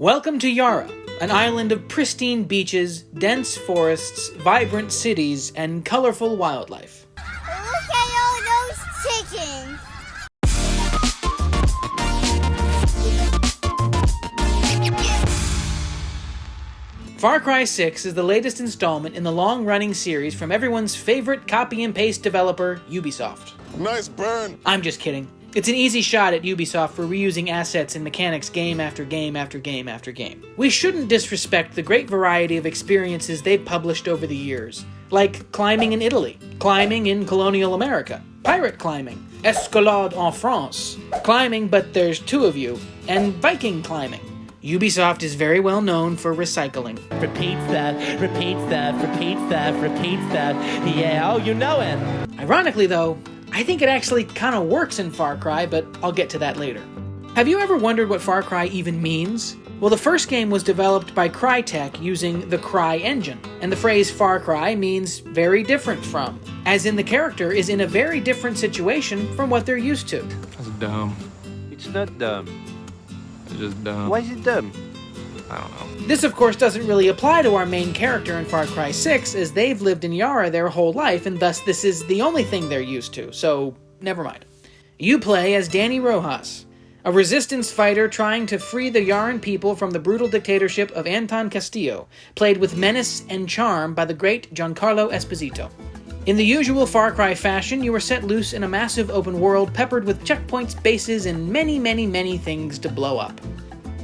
Welcome to Yara, an island of pristine beaches, dense forests, vibrant cities, and colorful wildlife. Look at all those chickens! Far Cry 6 is the latest installment in the long-running series from everyone's favorite copy-and-paste developer, Ubisoft. Nice burn! I'm just kidding. It's an easy shot at Ubisoft for reusing assets and mechanics game after game after game after game. We shouldn't disrespect the great variety of experiences they've published over the years, like climbing in Italy, climbing in colonial America, pirate climbing, escalade en France, climbing but there's two of you, and Viking climbing. Ubisoft is very well known for recycling. Repeat that, repeat that, repeat that, repeat that. Yeah, oh, you know it. Ironically though, I think it actually kind of works in Far Cry, but I'll get to that later. Have you ever wondered what Far Cry even means? Well, the first game was developed by Crytek using the Cry engine, and the phrase Far Cry means very different from, as in the character is in a very different situation from what they're used to. That's dumb. It's not dumb. It's just dumb. Why is it dumb? I don't know. This, of course, doesn't really apply to our main character in Far Cry 6, as they've lived in Yara their whole life, and thus this is the only thing they're used to, so never mind. You play as Danny Rojas, a resistance fighter trying to free the Yaran people from the brutal dictatorship of Anton Castillo, played with menace and charm by the great Giancarlo Esposito. In the usual Far Cry fashion, you are set loose in a massive open world peppered with checkpoints, bases, and many things to blow up.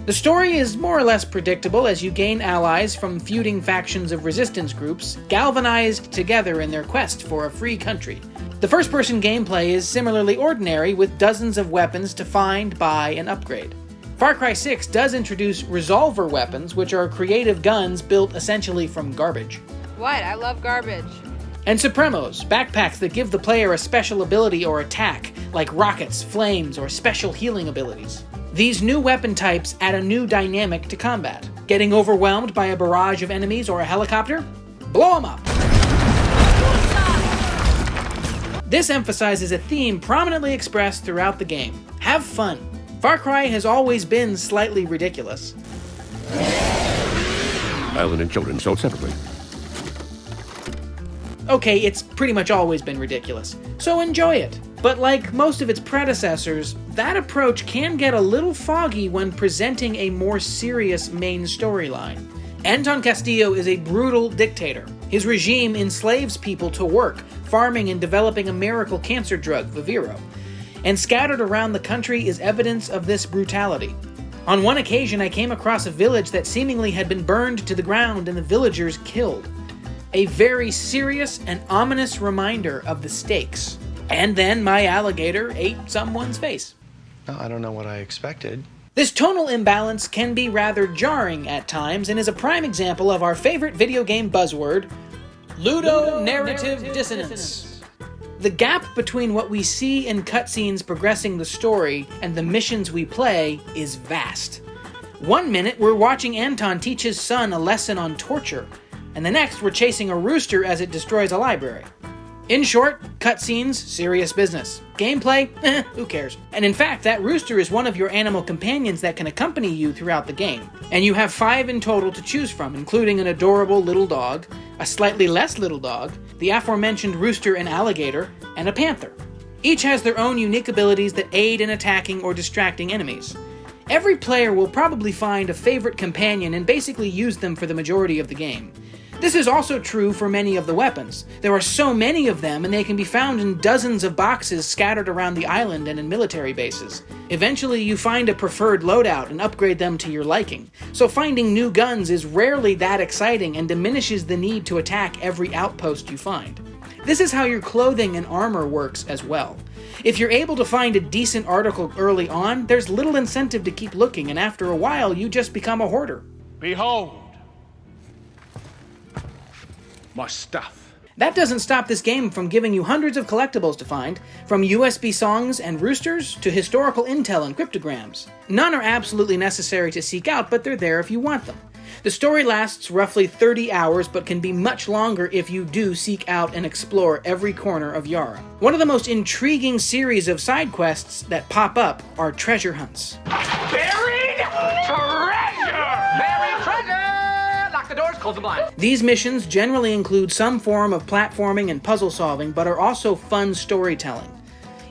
The story is more or less predictable as you gain allies from feuding factions of resistance groups, galvanized together in their quest for a free country. The first-person gameplay is similarly ordinary, with dozens of weapons to find, buy, and upgrade. Far Cry 6 does introduce resolver weapons, which are creative guns built essentially from garbage. What? I love garbage. And Supremos, backpacks that give the player a special ability or attack, like rockets, flames, or special healing abilities. These new weapon types add a new dynamic to combat. Getting overwhelmed by a barrage of enemies or a helicopter? Blow them up! This emphasizes a theme prominently expressed throughout the game. Have fun. Far Cry has always been slightly ridiculous. Island and children sold separately. Okay, it's pretty much always been ridiculous, so enjoy it. But like most of its predecessors, that approach can get a little foggy when presenting a more serious main storyline. Anton Castillo is a brutal dictator. His regime enslaves people to work, farming and developing a miracle cancer drug, Viviro. And scattered around the country is evidence of this brutality. On one occasion, I came across a village that seemingly had been burned to the ground and the villagers killed. A very serious and ominous reminder of the stakes. And then my alligator ate someone's face. I don't know what I expected. This tonal imbalance can be rather jarring at times and is a prime example of our favorite video game buzzword, ludonarrative dissonance. The gap between what we see in cutscenes progressing the story and the missions we play is vast. One minute we're watching Anton teach his son a lesson on torture, and the next we're chasing a rooster as it destroys a library. In short, cutscenes, serious business. Gameplay, who cares? And in fact, that rooster is one of your animal companions that can accompany you throughout the game. And you have 5 in total to choose from, including an adorable little dog, a slightly less little dog, the aforementioned rooster and alligator, and a panther. Each has their own unique abilities that aid in attacking or distracting enemies. Every player will probably find a favorite companion and basically use them for the majority of the game. This is also true for many of the weapons. There are so many of them, and they can be found in dozens of boxes scattered around the island and in military bases. Eventually, you find a preferred loadout and upgrade them to your liking. So finding new guns is rarely that exciting and diminishes the need to attack every outpost you find. This is how your clothing and armor works as well. If you're able to find a decent article early on, there's little incentive to keep looking, and after a while, you just become a hoarder. Behold my stuff. That doesn't stop this game from giving you hundreds of collectibles to find, from USB songs and roosters to historical intel and cryptograms. None are absolutely necessary to seek out, but they're there if you want them. The story lasts roughly 30 hours, but can be much longer if you do seek out and explore every corner of Yara. One of the most intriguing series of side quests that pop up are treasure hunts. Buried treasure! Close the blind. These missions generally include some form of platforming and puzzle solving, but are also fun storytelling.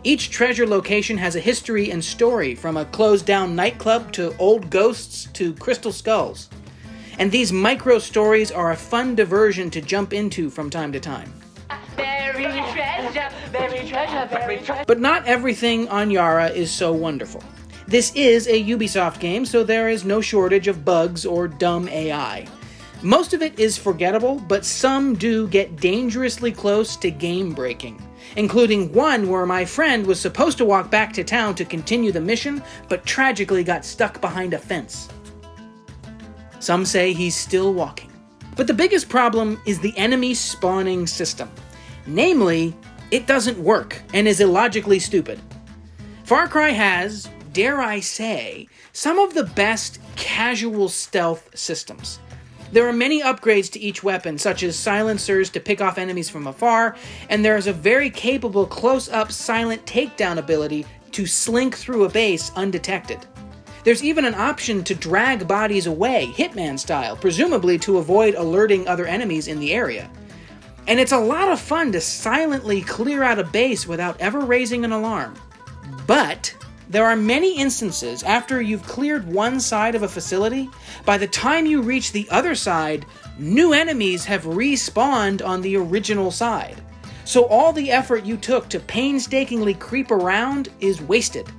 Each treasure location has a history and story, from a closed-down nightclub to old ghosts to crystal skulls. And these micro-stories are a fun diversion to jump into from time to time. But not everything on Yara is so wonderful. This is a Ubisoft game, so there is no shortage of bugs or dumb AI. Most of it is forgettable, but some do get dangerously close to game-breaking, including one where my friend was supposed to walk back to town to continue the mission, but tragically got stuck behind a fence. Some say he's still walking. But the biggest problem is the enemy spawning system. Namely, it doesn't work and is illogically stupid. Far Cry has, dare I say, some of the best casual stealth systems. There are many upgrades to each weapon, such as silencers to pick off enemies from afar, and there is a very capable close-up silent takedown ability to slink through a base undetected. There's even an option to drag bodies away, Hitman style, presumably to avoid alerting other enemies in the area. And it's a lot of fun to silently clear out a base without ever raising an alarm. But there are many instances after you've cleared one side of a facility, by the time you reach the other side, new enemies have respawned on the original side. So all the effort you took to painstakingly creep around is wasted.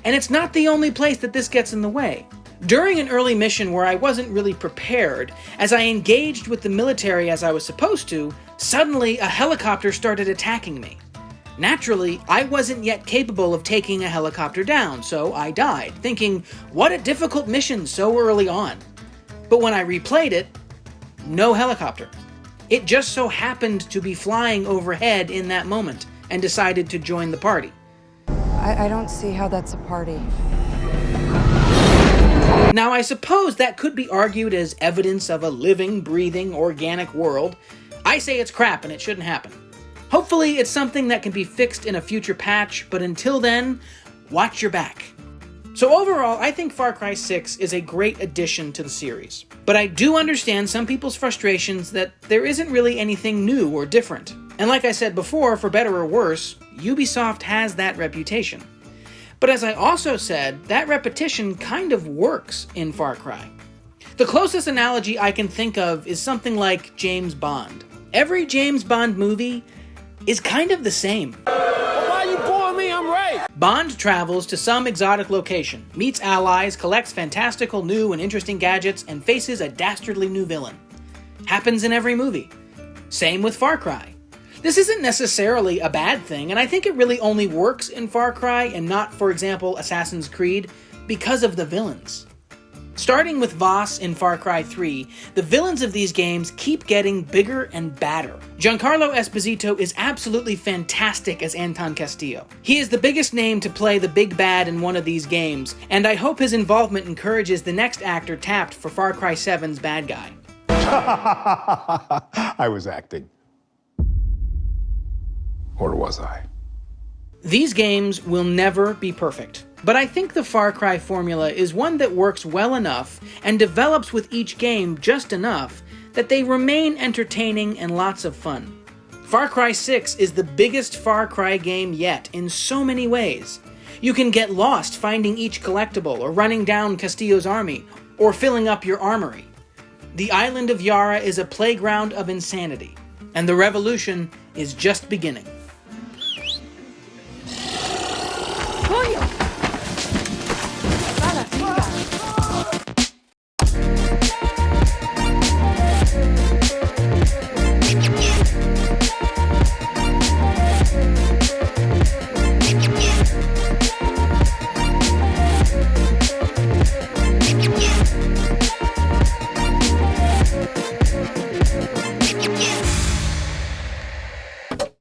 And it's not the only place that this gets in the way. During an early mission where I wasn't really prepared, as I engaged with the military as I was supposed to, suddenly a helicopter started attacking me. Naturally, I wasn't yet capable of taking a helicopter down, so I died, thinking, what a difficult mission so early on. But when I replayed it, no helicopter. It just so happened to be flying overhead in that moment, and decided to join the party. I don't see how that's a party. Now, I suppose that could be argued as evidence of a living, breathing, organic world. I say it's crap and it shouldn't happen. Hopefully, it's something that can be fixed in a future patch, but until then, watch your back. So overall, I think Far Cry 6 is a great addition to the series. But I do understand some people's frustrations that there isn't really anything new or different. And like I said before, for better or worse, Ubisoft has that reputation. But as I also said, that repetition kind of works in Far Cry. The closest analogy I can think of is something like James Bond. Every James Bond movie is kind of the same. Why you boring me? I'm right. Bond travels to some exotic location, meets allies, collects fantastical new and interesting gadgets, and faces a dastardly new villain. Happens in every movie. Same with Far Cry. This isn't necessarily a bad thing, and I think it really only works in Far Cry and not, for example, Assassin's Creed, because of the villains. Starting with Voss in Far Cry 3, the villains of these games keep getting bigger and badder. Giancarlo Esposito is absolutely fantastic as Anton Castillo. He is the biggest name to play the big bad in one of these games, and I hope his involvement encourages the next actor tapped for Far Cry 7's bad guy. I was acting. Or was I? These games will never be perfect, but I think the Far Cry formula is one that works well enough and develops with each game just enough that they remain entertaining and lots of fun. Far Cry 6 is the biggest Far Cry game yet in so many ways. You can get lost finding each collectible or running down Castillo's army or filling up your armory. The island of Yara is a playground of insanity, and the revolution is just beginning.